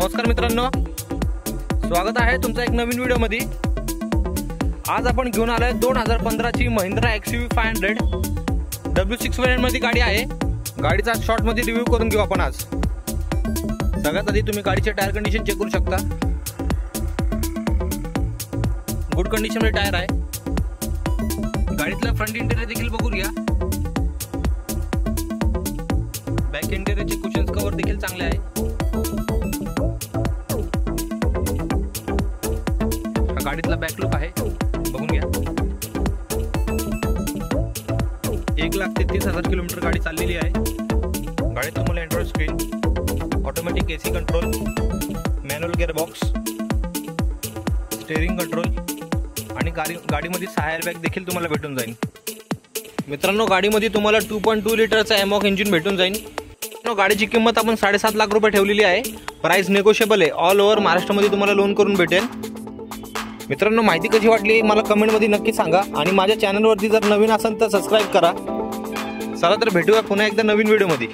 नमस्कार मित्रांनो, स्वागत आहे तुमचं एक नवीन व्हिडिओ मध्ये। आज आपण घेऊन आलोय 2015 ची महिंद्रा XUV 500 W6 वेरियंट मध्ये गाडी आहे। गाडीचा शॉर्ट मध्ये रिव्ह्यू करून घेऊ आपण आज। सगळ्यात आधी तुम्ही गाडीचे टायर कंडिशन चेक करू शकता। गुड कंडिशन मध्ये टायर आहे। गाडीतला फ्रंट इंटेरियर देखील बघू घ्या। बॅक इंटेरियरचे कुशन्स कव्हर देखील चांगले आहे। हा गाडीतला बॅक लुक आहे, बघून घ्या। 1,33,000 किलोमीटर गाडी चाललेली आहे। गाडीत तुम्हाला Android screen, automatic AC control, manual gearbox, steering control आणि गाडीमध्ये 6 एअरबॅग देखील तुम्हाला भेटून जाईल। मित्रांनो, गाडीमध्ये तुम्हाला 2.2 लिटरचा एमॉक इंजिन भेटून जाईल। गाडीची किंमत आपण 7.5 लाख रुपये ठेवलेली आहे। प्राइस नेगोशिएबल आहे। ऑल ओव्हर महाराष्ट्रामध्ये तुम्हाला लोन करून भेटेल। मित्रांनो, माहिती कशी वाटली मला कमेंट मध्ये नक्की सांगा आणि माझ्या चॅनलवरती जर नवीन असाल तर सबस्क्राइब करा। चला तर भेटूया पुन्हा एकदा नवीन व्हिडिओ मध्ये।